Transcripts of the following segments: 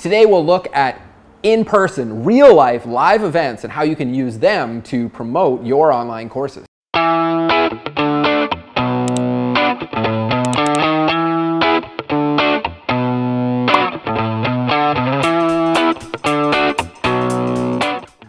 Today we'll look at in-person, real-life, live events and how you can use them to promote your online courses.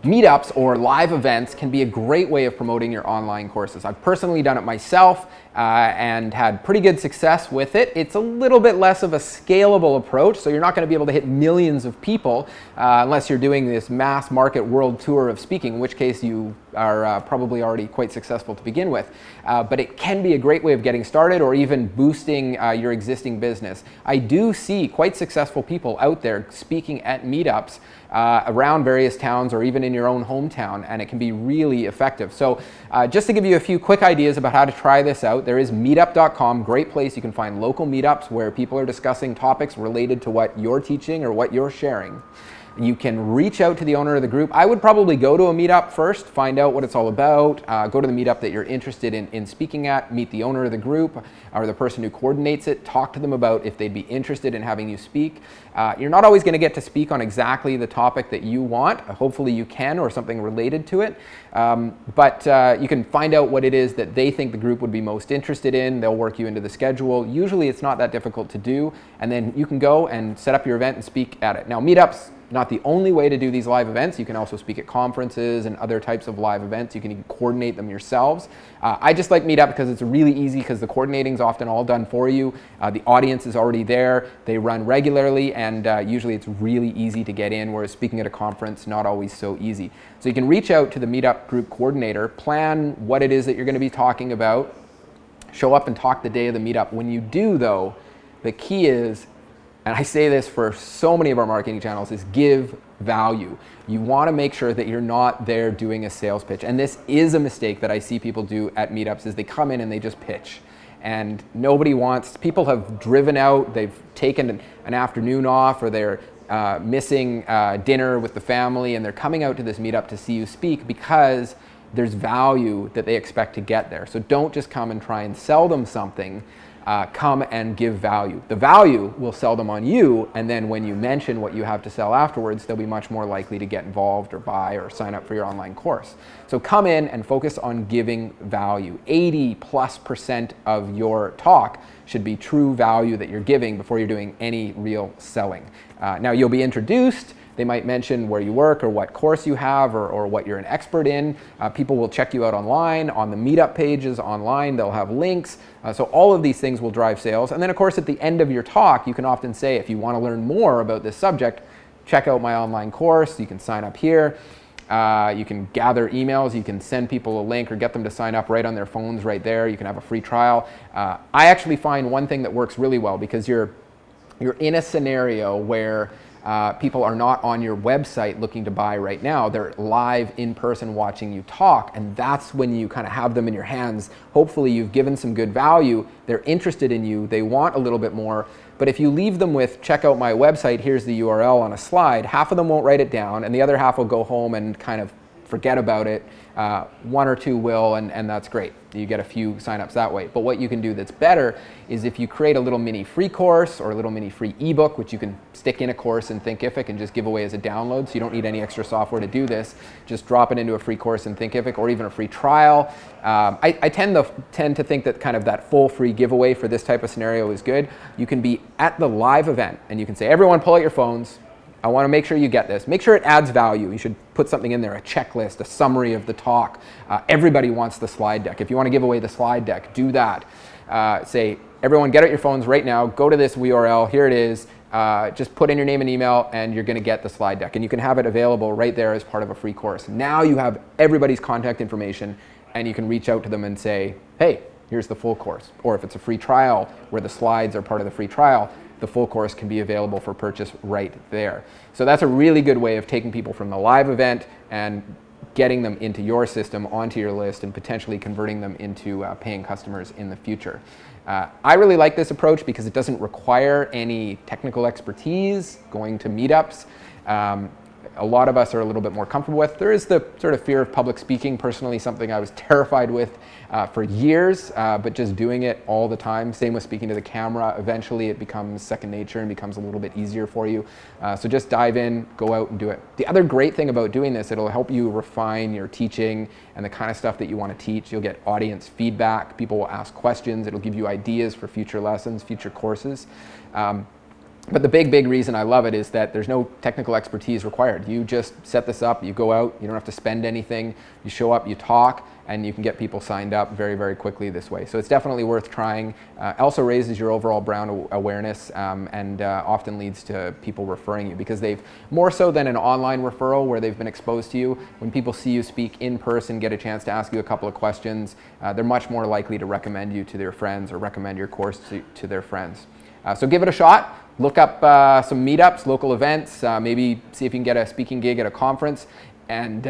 Meetups or live events can be a great way of promoting your online courses. I've personally done it myself and had pretty good success with it. It's a little bit less of a scalable approach, so you're not going to be able to hit millions of people unless you're doing this mass market world tour of speaking, in which case you are probably already quite successful to begin with. But it can be a great way of getting started or even boosting your existing business. I do see quite successful people out there speaking at meetups around various towns or even in your own hometown, and it can be really effective. So just to give you a few quick ideas about how to try this out, there is meetup.com, great place. You can find local meetups where people are discussing topics related to what you're teaching or what you're sharing. You can reach out to the owner of the group. I would probably go to a meetup first, find out what it's all about, go to the meetup that you're interested in speaking at, meet the owner of the group or the person who coordinates it, talk to them about if they'd be interested in having you speak. You're not always going to get to speak on exactly the topic that you want. Hopefully you can, or something related to it. But you can find out what it is that they think the group would be most interested in. They'll work you into the schedule. Usually it's not that difficult to do, and then you can go and set up your event and speak at it. Now, meetups, not the only way to do these live events. You can also speak at conferences and other types of live events. You can even coordinate them yourselves. I just like Meetup because it's really easy, because the coordinating is often all done for you. The audience is already there. They run regularly, and usually it's really easy to get in, whereas speaking at a conference, not always so easy. So you can reach out to the Meetup group coordinator, plan what it is that you're going to be talking about, show up and talk the day of the meetup. When you do, though, the key is, and I say this for so many of our marketing channels, is give value. You want to make sure that you're not there doing a sales pitch. And this is a mistake that I see people do at meetups, is they come in and they just pitch. And nobody wants, people have driven out, they've taken an afternoon off, or they're missing dinner with the family, and they're coming out to this meetup to see you speak because there's value that they expect to get there. So don't just come and try and sell them something. Come and give value. The value will sell them on you, and then when you mention what you have to sell afterwards, they'll be much more likely to get involved or buy or sign up for your online course. So come in and focus on giving value. 80+% of your talk should be true value that you're giving before you're doing any real selling. Now, you'll be introduced. They might mention where you work or what course you have, or what you're an expert in. People will check you out online, on the meetup pages online. They'll have links. So all of these things will drive sales. And then, of course, at the end of your talk, you can often say, if you want to learn more about this subject, check out my online course. You can sign up here. You can gather emails. You can send people a link or get them to sign up right on their phones right there. You can have a free trial. I actually find one thing that works really well, because you're in a scenario where people are not on your website looking to buy right now. They're live in person watching you talk, and that's when you kind of have them in your hands. Hopefully you've given some good value. They're interested in you. They want a little bit more. But if you leave them with, check out my website, here's the URL on a slide, half of them won't write it down, and the other half will go home and kind of forget about it. One or two will, and that's great. You get a few signups that way. But what you can do that's better is if you create a little mini free course or a little mini free ebook, which you can stick in a course in Thinkific and just give away as a download, so you don't need any extra software to do this. Just drop it into a free course in Thinkific, or even a free trial. I tend to think that kind of that full free giveaway for this type of scenario is good. You can be at the live event and you can say, everyone pull out your phones. I want to make sure you get this. Make sure it adds value. You should put something in there, a checklist, a summary of the talk. Everybody wants the slide deck. If you want to give away the slide deck, do that. Say, everyone get out your phones right now, go to this URL, here it is. Just put in your name and email, and you're going to get the slide deck. And you can have it available right there as part of a free course. Now you have everybody's contact information, and you can reach out to them and say, hey, here's the full course. Or if it's a free trial where the slides are part of the free trial, the full course can be available for purchase right there. So that's a really good way of taking people from the live event and getting them into your system, onto your list, and potentially converting them into paying customers in the future. I really like this approach because it doesn't require any technical expertise going to meetups. a lot of us are a little bit more comfortable with. There is the sort of fear of public speaking, personally something I was terrified with for years, but just doing it all the time. Same with speaking to the camera. Eventually it becomes second nature and becomes a little bit easier for you. So just dive in, go out and do it. The other great thing about doing this, it'll help you refine your teaching and the kind of stuff that you want to teach. You'll get audience feedback. People will ask questions. It'll give you ideas for future lessons, future courses. But the big reason I love it is that there's no technical expertise required. You just set this up, you go out, you don't have to spend anything, you show up, you talk, and you can get people signed up very quickly this way. So it's definitely worth trying. Also raises your overall brand awareness and often leads to people referring you, because they've, more so than an online referral where they've been exposed to you, when people see you speak in person, get a chance to ask you a couple of questions, they're much more likely to recommend you to their friends or recommend your course to their friends. So give it a shot. Look up some meetups, local events, maybe see if you can get a speaking gig at a conference, and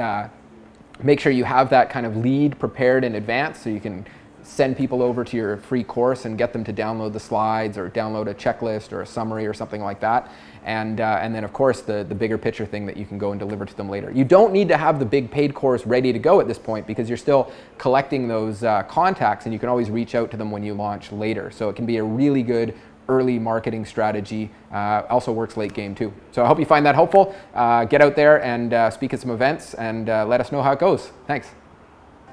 make sure you have that kind of lead prepared in advance so you can send people over to your free course and get them to download the slides or download a checklist or a summary or something like that. And then of course the bigger picture thing that you can go and deliver to them later. You don't need to have the big paid course ready to go at this point, because you're still collecting those contacts, and you can always reach out to them when you launch later. So it can be a really good early marketing strategy. Also works late game too. So I hope you find that helpful. Get out there and speak at some events, and let us know how it goes. Thanks.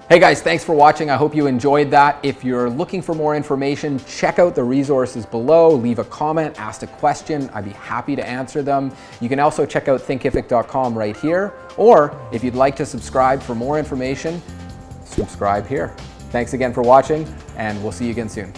Hey guys, thanks for watching. I hope you enjoyed that. If you're looking for more information, check out the resources below. Leave a comment, ask a question. I'd be happy to answer them. You can also check out thinkific.com right here. Or if you'd like to subscribe for more information, subscribe here. Thanks again for watching, and we'll see you again soon.